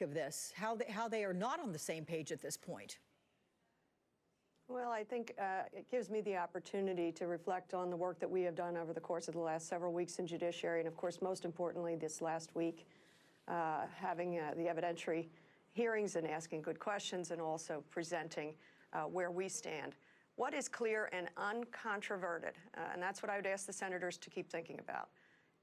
of this, how they are not on the same page at this point? Well, I think it gives me the opportunity to reflect on the work that we have done over the course of the last several weeks in judiciary, and of course, most importantly, this last week, having the evidentiary hearings and asking good questions and also presenting where we stand. What is clear and uncontroverted, and that's what I would ask the senators to keep thinking about,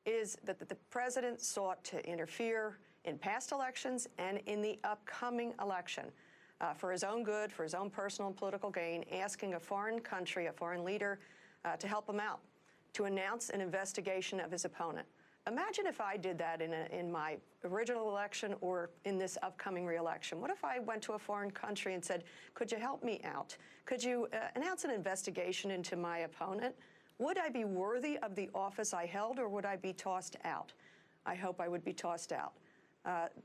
is that the president sought to interfere in past elections and in the upcoming election for his own good, for his own personal and political gain, asking a foreign country, a foreign leader, to help him out, to announce an investigation of his opponent. Imagine if I did that in my original election or in this upcoming re-election. What if I went to a foreign country and said, could you help me out? Could you announce an investigation into my opponent? Would I be worthy of the office I held, or would I be tossed out? I hope I would be tossed out.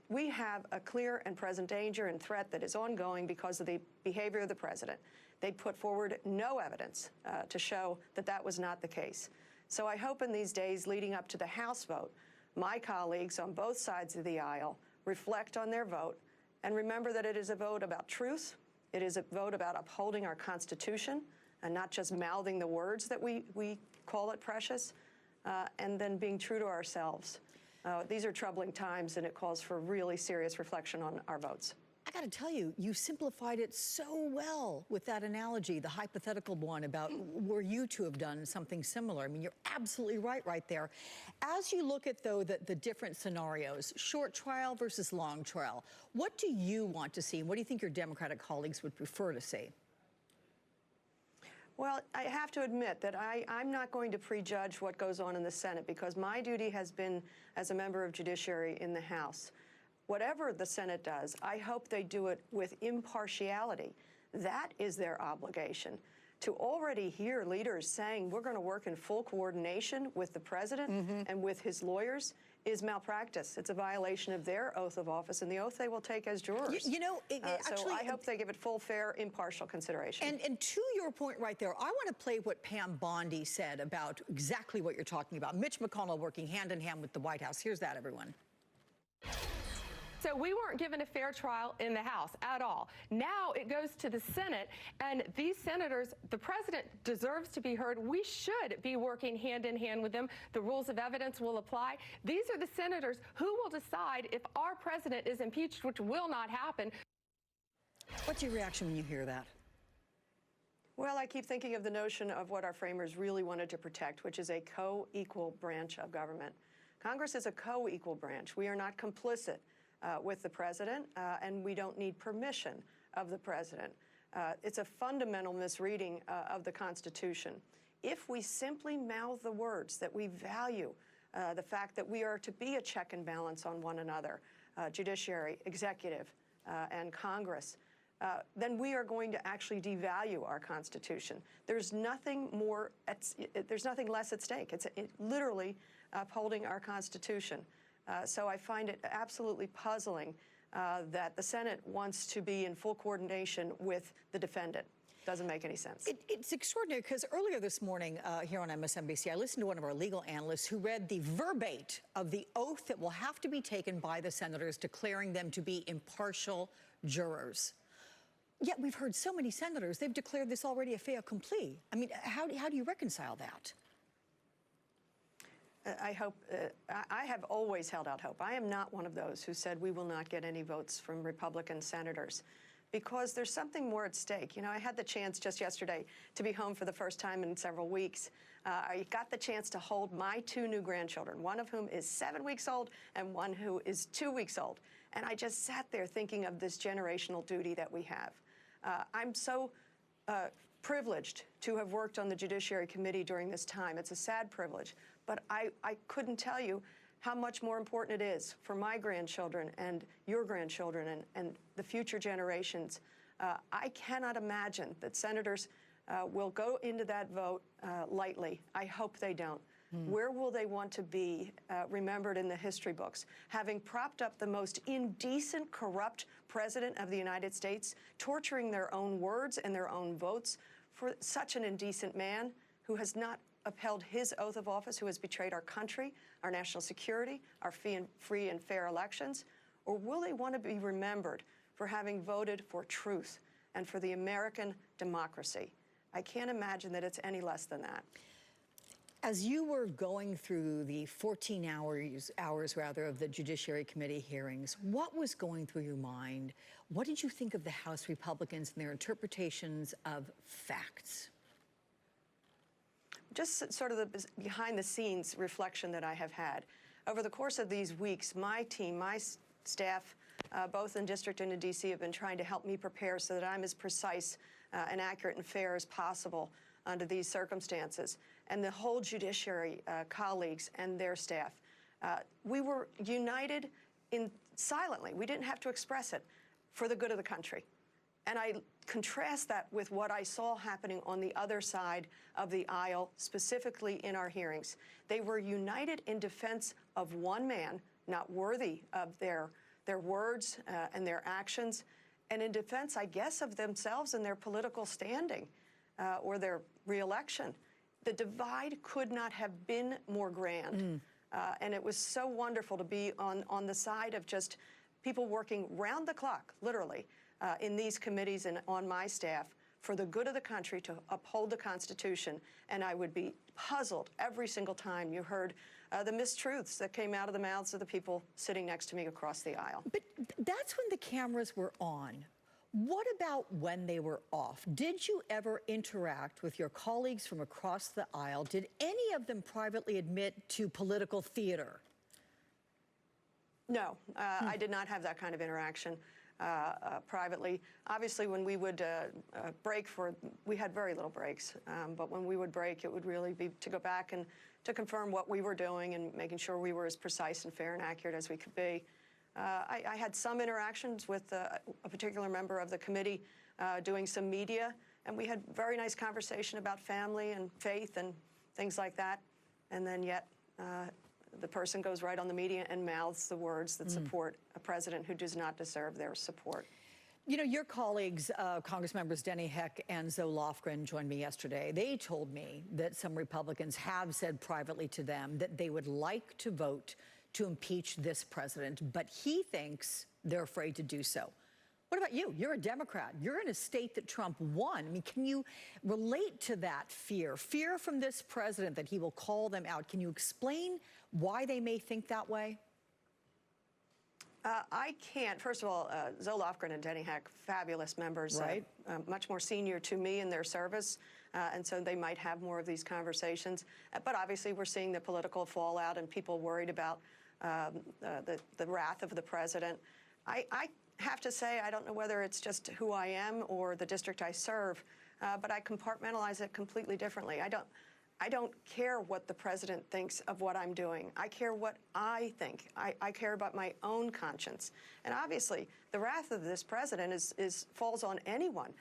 We have a clear and present danger and threat that is ongoing because of the behavior of the president. They put forward no evidence to show that that was not the case. So I hope in these days leading up to the House vote, my colleagues on both sides of the aisle reflect on their vote and remember that it is a vote about truth. It is a vote about upholding our Constitution and not just mouthing the words that we call it precious, and then being true to ourselves. These are troubling times, and it calls for really serious reflection on our votes. I got to tell you, you simplified it so well with that analogy, the hypothetical one about were you to have done something similar. I mean, you're absolutely right there. As you look at, though, the different scenarios, short trial versus long trial, what do you want to see? And what do you think your Democratic colleagues would prefer to see? Well, I have to admit that I'm not going to prejudge what goes on in the Senate because my duty has been as a member of Judiciary in the House. Whatever the Senate does, I hope they do it with impartiality. That is their obligation. To already hear leaders saying we're going to work in full coordination with the president and with his lawyers is malpractice. It's a violation of their oath of office and the oath they will take as jurors. You know, actually, so I hope they give it full, fair, impartial consideration. And to your point right there, I want to play what Pam Bondi said about exactly what you're talking about. Mitch McConnell working hand in hand with the White House. Here's that, everyone. So we weren't given a fair trial in the House at all. Now it goes to the Senate, and these senators, the president deserves to be heard. We should be working hand in hand with them. The rules of evidence will apply. These are the senators who will decide if our president is impeached, which will not happen. What's your reaction when you hear that? Well, I keep thinking of the notion of what our framers really wanted to protect, which is a co-equal branch of government. Congress is a co-equal branch. We are not complicit with the president, and we don't need permission of the president. It's a fundamental misreading of the Constitution. If we simply mouth the words that we value the fact that we are to be a check and balance on one another, judiciary, executive, and Congress, then we are going to actually devalue our Constitution. There's nothing more, there's nothing less at stake. It's literally upholding our Constitution. So I find it absolutely puzzling that the Senate wants to be in full coordination with the defendant. Doesn't make any sense. It's extraordinary because earlier this morning here on MSNBC, I listened to one of our legal analysts who read the verbatim of the oath that will have to be taken by the senators declaring them to be impartial jurors. Yet we've heard so many senators, they've declared this already a fait accompli. I mean, how do you reconcile that? I hope, I have always held out hope. I am not one of those who said we will not get any votes from Republican senators because there's something more at stake. You know, I had the chance just yesterday to be home for the first time in several weeks. I got the chance to hold my two new grandchildren, one of whom is 7 weeks old and one who is 2 weeks old. And I just sat there thinking of this generational duty that we have. I'm so privileged to have worked on the Judiciary Committee during this time. It's a sad privilege, but I couldn't tell you how much more important it is for my grandchildren and your grandchildren and the future generations. I cannot imagine that senators will go into that vote lightly. I hope they don't. Where will they want to be remembered in the history books? Having propped up the most indecent, corrupt president of the United States, torturing their own words and their own votes for such an indecent man who has not upheld his oath of office, who has betrayed our country, our national security, our free and fair elections. Or will they want to be remembered for having voted for truth and for the American democracy? I can't imagine that it's any less than that. As you were going through the 14 hours of the Judiciary Committee hearings, what was going through your mind? What did you think of the House Republicans and their interpretations of facts? Just sort of the behind-the-scenes reflection that I have had. Over the course of these weeks, my team, my staff, both in district and in D.C., have been trying to help me prepare so that I'm as precise and accurate and fair as possible under these circumstances. And the whole judiciary colleagues and their staff, we were united silently. We didn't have to express it for the good of the country. And I contrast that with what I saw happening on the other side of the aisle, specifically in our hearings. They were united in defense of one man, not worthy of their words and their actions, and in defense, I guess, of themselves and their political standing or their reelection. The divide could not have been more grand. And it was so wonderful to be on the side of just people working round the clock, literally, in these committees and on my staff for the good of the country to uphold the Constitution. And I would be puzzled every single time you heard the mistruths that came out of the mouths of the people sitting next to me across the aisle. But that's when the cameras were on. What about when they were off? Did you ever interact with your colleagues from across the aisle? Did any of them privately admit to political theater? No, I did not have that kind of interaction privately. Obviously, when we would break we had very little breaks, but when we would break, it would really be to go back and to confirm what we were doing and making sure we were as precise and fair and accurate as we could be. I had some interactions with a particular member of the committee doing some media, and we had very nice conversation about family and faith and things like that. And then yet the person goes right on the media and mouths the words that support a president who does not deserve their support. You know, your colleagues, Congressmembers Denny Heck and Zoe Lofgren, joined me yesterday. They told me that some Republicans have said privately to them that they would like to vote to impeach this president, but he thinks they're afraid to do so. What about you? You're a Democrat. You're in a state that Trump won. I mean, can you relate to that fear from this president that he will call them out? Can you explain why they may think that way? I can't. First of all, Zoe Lofgren and Denny Heck, fabulous members, right? Much more senior to me in their service, and so they might have more of these conversations. But obviously, we're seeing the political fallout and people worried about the wrath of the president. I have to say, I don't know whether it's just who I am or the district I serve, but I compartmentalize it completely differently. I don't care what the president thinks of what I'm doing. I care what I think. I care about my own conscience. And obviously, the wrath of this president falls on anyone.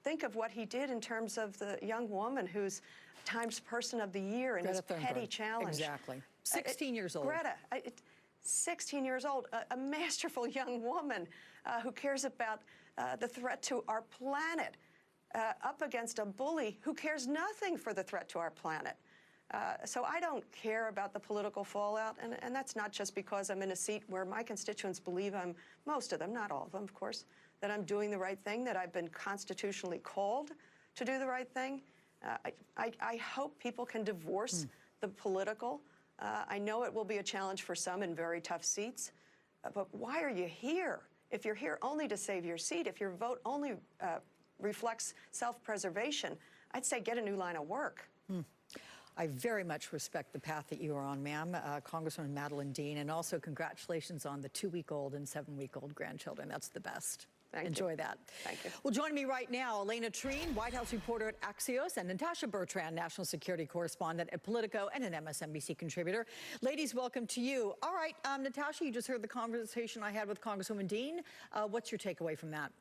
Think of what he did in terms of the young woman who's Times Person of the Year in his petty challenge. Exactly. 16 years old. Greta, 16 years old, a masterful young woman who cares about the threat to our planet, up against a bully who cares nothing for the threat to our planet. So I don't care about the political fallout, and that's not just because I'm in a seat where my constituents believe most of them, not all of them, of course, that I'm doing the right thing, that I've been constitutionally called to do the right thing. I hope people can divorce the political. I know it will be a challenge for some in very tough seats, but why are you here? If you're here only to save your seat, if your vote only reflects self-preservation, I'd say get a new line of work. I very much respect the path that you are on, ma'am, Congresswoman Madeleine Dean, and also congratulations on the 2-week-old and 7-week-old grandchildren. That's the best. Enjoy that. Thank you. Well, joining me right now, Elena Treen, White House reporter at Axios, and Natasha Bertrand, national security correspondent at Politico and an MSNBC contributor. Ladies, welcome to you. All right, Natasha, you just heard the conversation I had with Congresswoman Dean. What's your takeaway from that?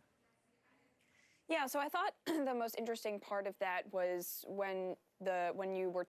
Yeah, so I thought the most interesting part of that was when you were